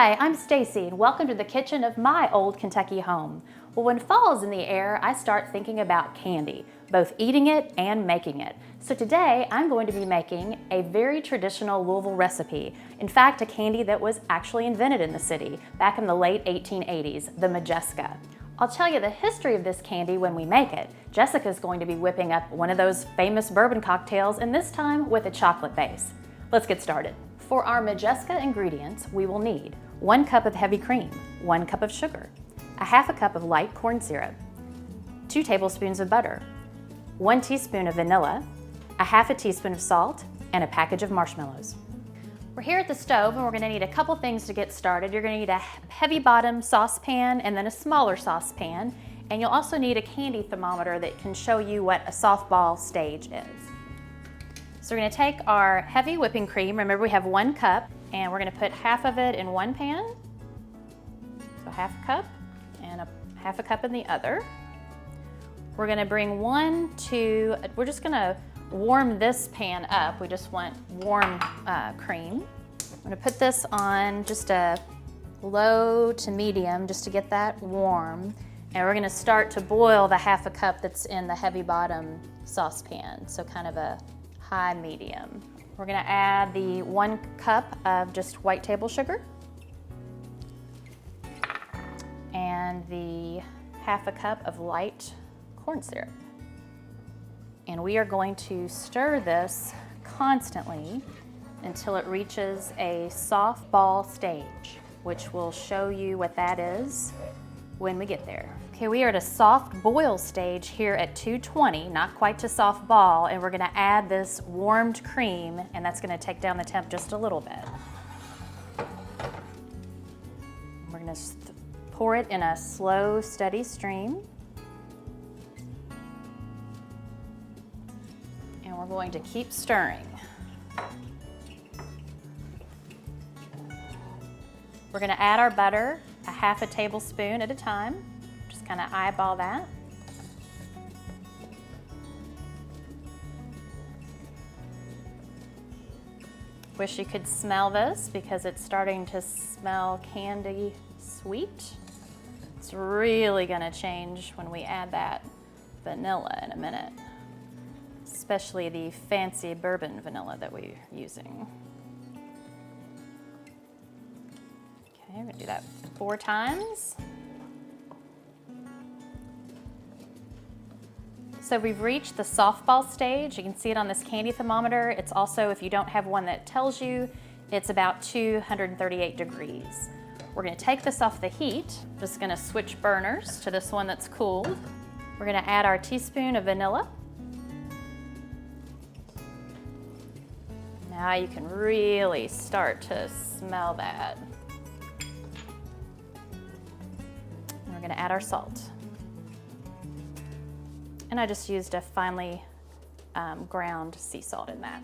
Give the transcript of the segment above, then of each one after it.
Hi, I'm Stacey and welcome to the kitchen of my old Kentucky home. Well, when fall is in the air, I start thinking about candy, both eating it and making it. So today I'm going to be making a very traditional Louisville recipe. In fact, a candy that was actually invented in the city back in the late 1880s, the Majesco. I'll tell you the history of this candy when we make it. Jessica's going to be whipping up one of those famous bourbon cocktails, and this time with a chocolate base. Let's get started. For our Modjeska ingredients, we will need 1 cup of heavy cream, 1 cup of sugar, a half a cup of light corn syrup, 2 tablespoons of butter, 1 teaspoon of vanilla, a half a teaspoon of salt, and a package of marshmallows. We're here at the stove and we're going to need a couple things to get started. You're going to need a heavy bottom saucepan and then a smaller saucepan, and you'll also need a candy thermometer that can show you what a softball stage is. So we're going to take our heavy whipping cream, remember we have 1 cup, and we're going to put half of it in one pan, so half a cup, and half a cup in the other. We're going to bring we're just going to warm this pan up. We just want warm cream. I'm going to put this on just a low to medium just to get that warm, and we're going to start to boil the half a cup that's in the heavy bottom saucepan, so kind of a high medium. We're going to add the 1 cup of just white table sugar and the half a cup of light corn syrup. And we are going to stir this constantly until it reaches a soft ball stage, which will show you what that is when we get there. Okay, we are at a soft boil stage here at 220, not quite to soft ball, and we're going to add this warmed cream, and that's going to take down the temp just a little bit. We're going to pour it in a slow, steady stream. And we're going to keep stirring. We're going to add our butter, a half a tablespoon at a time. Just kind of eyeball that. Wish you could smell this because it's starting to smell candy sweet. It's really going to change when we add that vanilla in a minute, especially the fancy bourbon vanilla that we're using. Okay, we're going to do that 4 times. So we've reached the softball stage. You can see it on this candy thermometer. It's also, if you don't have one that tells you, it's about 238 degrees. We're going to take this off the heat. Just going to switch burners to this one that's cooled. We're going to add our teaspoon of vanilla. Now you can really start to smell that. And we're going to add our salt. And I just used a finely ground sea salt in that.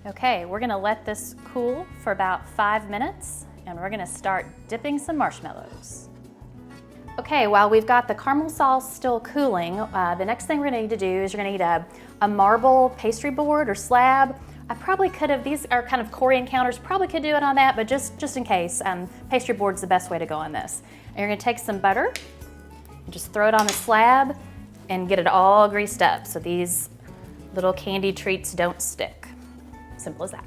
Okay, we're gonna let this cool for about 5 minutes, and we're gonna start dipping some marshmallows. Okay, while we've got the caramel sauce still cooling, the next thing we're gonna need to do is you're gonna need a marble pastry board or slab. I probably could have, these are kind of Corian counters, probably could do it on that, but just in case, pastry board's the best way to go on this. And you're gonna take some butter, and just throw it on the slab and get it all greased up so these little candy treats don't stick. Simple as that.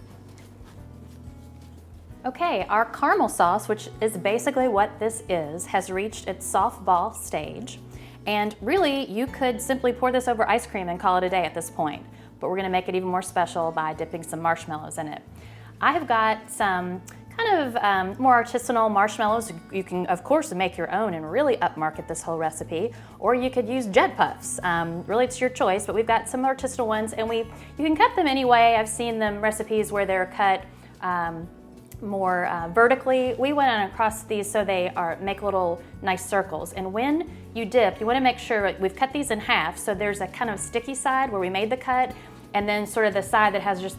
Okay, our caramel sauce, which is basically what this is, has reached its soft ball stage. And really, you could simply pour this over ice cream and call it a day at this point. But we're gonna make it even more special by dipping some marshmallows in it. I have got some kind of more artisanal marshmallows. You can, of course, make your own and really upmarket this whole recipe, or you could use jet puffs. Really, it's your choice, but we've got some artisanal ones, and you can cut them anyway. I've seen them recipes where they're cut more vertically. We went across these so they make little nice circles, and when you dip, you want to make sure we've cut these in half, so there's a kind of sticky side where we made the cut, and then sort of the side that has just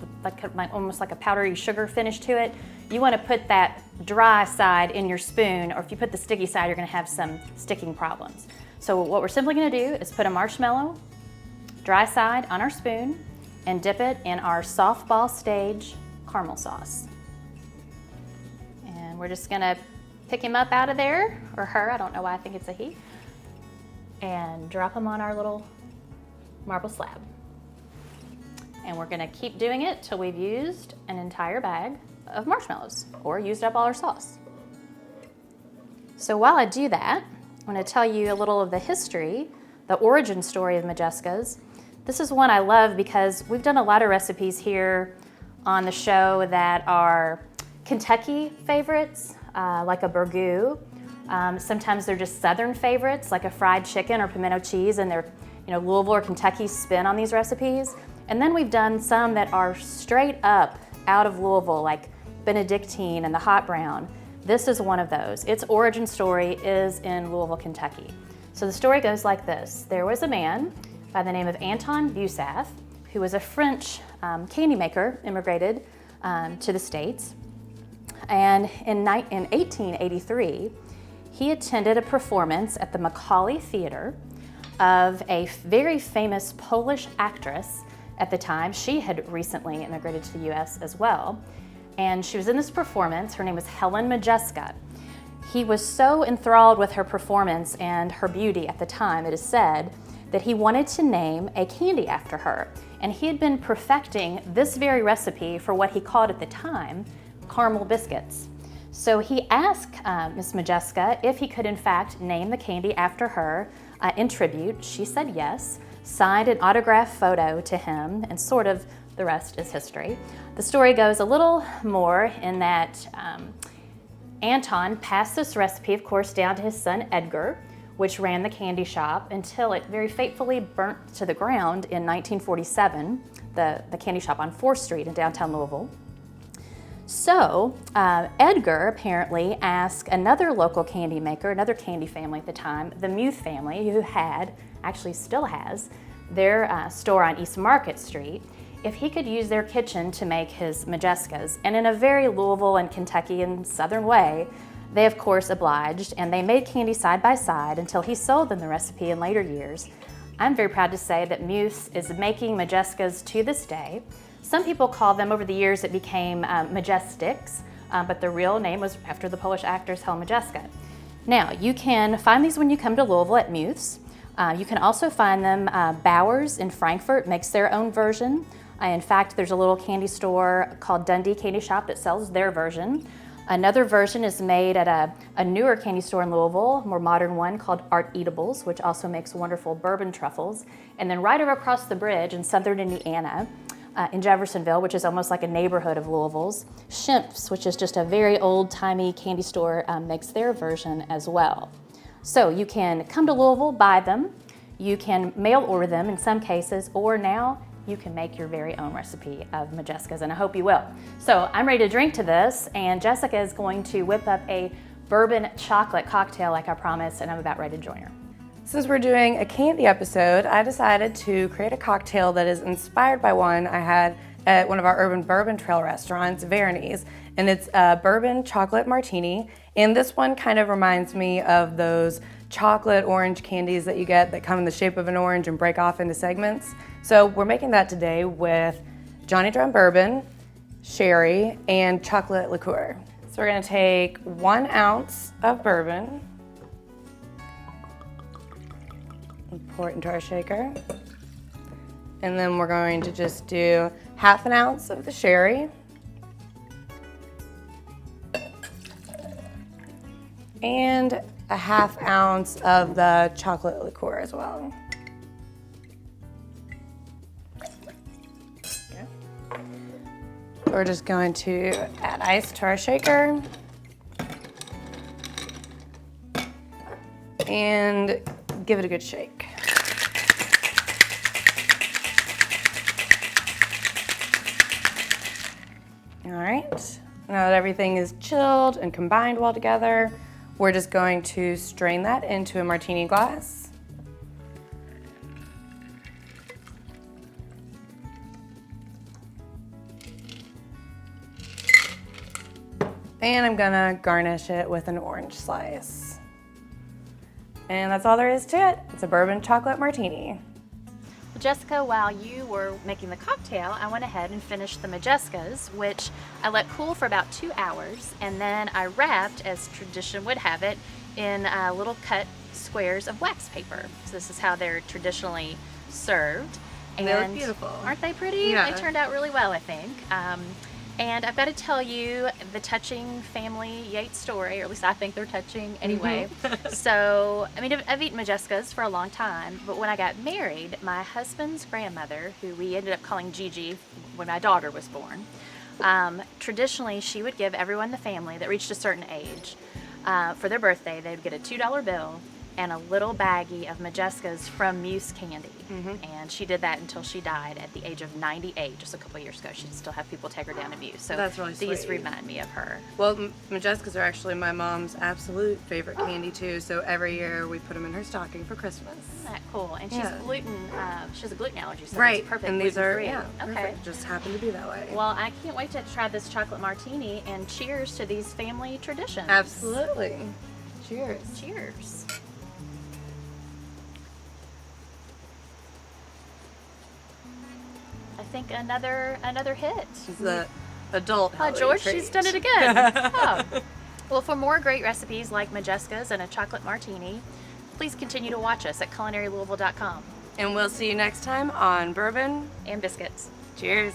almost like a powdery sugar finish to it. You want to put that dry side in your spoon, or if you put the sticky side, you're going to have some sticking problems. So what we're simply going to do is put a marshmallow, dry side, on our spoon, and dip it in our softball stage caramel sauce. And we're just gonna pick him up out of there, or her, I don't know why I think it's a he, and drop him on our little marble slab. And we're gonna keep doing it till we've used an entire bag of marshmallows or used up all our sauce. So while I do that, I'm gonna tell you a little of the history, the origin story of Majeskas. This is one I love because we've done a lot of recipes here on the show that are Kentucky favorites, like a burgoo. Sometimes they're just Southern favorites, like a fried chicken or pimento cheese, and they're Louisville or Kentucky spin on these recipes. And then we've done some that are straight up out of Louisville, like Benedictine and the hot brown. This is one of those. Its origin story is in Louisville, Kentucky. So the story goes like this. There was a man by the name of Anton Busath, who was a French candy maker, immigrated to the States. And in 1883, he attended a performance at the Macaulay Theater of a very famous Polish actress at the time. She had recently immigrated to the US as well. And she was in this performance. Her name was Helen Modjeska. He was so enthralled with her performance and her beauty at the time, it is said, that he wanted to name a candy after her. And he had been perfecting this very recipe for what he called at the time caramel biscuits. So he asked Miss Modjeska if he could in fact name the candy after her in tribute. She said yes, signed an autographed photo to him, and sort of the rest is history. The story goes a little more in that Anton passed this recipe, of course, down to his son Edgar, which ran the candy shop until it very fatefully burnt to the ground in 1947, the candy shop on 4th Street in downtown Louisville. So Edgar apparently asked another local candy maker, another candy family at the time, the Muth family, who had, actually still has, their store on East Market Street, if he could use their kitchen to make his Majeskas. And in a very Louisville and Kentucky and Southern way, they of course obliged, and they made candy side by side until he sold them the recipe in later years. I'm very proud to say that Muth is making Majeskas to this day. Some people call them, over the years it became majestics, but the real name was after the Polish actress Helen Modjeska. Now, you can find these when you come to Louisville at Muth's. You can also find them, Bowers in Frankfort makes their own version. In fact, there's a little candy store called Dundee Candy Shop that sells their version. Another version is made at a newer candy store in Louisville, a more modern one called Art Eatables, which also makes wonderful bourbon truffles. And then right over across the bridge in southern Indiana, in Jeffersonville, which is almost like a neighborhood of Louisville's, Schimpf's, which is just a very old-timey candy store, makes their version as well. So you can come to Louisville, buy them, you can mail order them in some cases, or now you can make your very own recipe of Majeskas, and I hope you will. So I'm ready to drink to this, and Jessica is going to whip up a bourbon chocolate cocktail like I promised, and I'm about ready to join her. Since we're doing a candy episode, I decided to create a cocktail that is inspired by one I had at one of our urban bourbon trail restaurants, Veroni's, and it's a bourbon chocolate martini. And this one kind of reminds me of those chocolate orange candies that you get that come in the shape of an orange and break off into segments. So we're making that today with Johnny Drum bourbon, sherry, and chocolate liqueur. So we're gonna take 1 ounce of bourbon and pour it into our shaker. And then we're going to just do 1/2 ounce of the sherry. And 1/2 ounce of the chocolate liqueur as well. Okay. We're just going to add ice to our shaker. And give it a good shake. All right, now that everything is chilled and combined well together, we're just going to strain that into a martini glass. And I'm gonna garnish it with an orange slice. And that's all there is to it. It's a bourbon chocolate martini. Jessica, while you were making the cocktail, I went ahead and finished the Majeskas, which I let cool for about 2 hours, and then I wrapped, as tradition would have it, in little cut squares of wax paper. So this is how they're traditionally served. And they look beautiful. Aren't they pretty? Yeah. They turned out really well, I think. And I've got to tell you the touching family Yates story, or at least I think they're touching anyway. So, I mean, I've eaten Majeskas for a long time, but when I got married, my husband's grandmother, who we ended up calling Gigi when my daughter was born, traditionally she would give everyone in the family that reached a certain age, for their birthday, they'd get a $2 bill and a little baggie of Modjeskas from Muse Candy. And she did that until she died at the age of 98, just a couple years ago. She'd still have people take her down to Muse. So That's really these sweet. remind me of her. Well, Majeskas are actually my mom's absolute favorite candy too. So every year we put them in her stocking for Christmas. Isn't that cool? And she's Yeah. she has a gluten allergy, so Right, it's perfect and these are gluten-free. Okay. perfect. Just happen to be that way. Well, I can't wait to try this chocolate martini, and cheers to these family traditions. Absolutely. Cheers. Cheers. I think another hit. She's the adult. Oh, holiday George, treat. she's done it again. Oh. Well, for more great recipes like Majeskas and a chocolate martini, please continue to watch us at culinarylouisville.com. And we'll see you next time on Bourbon And biscuits. Cheers.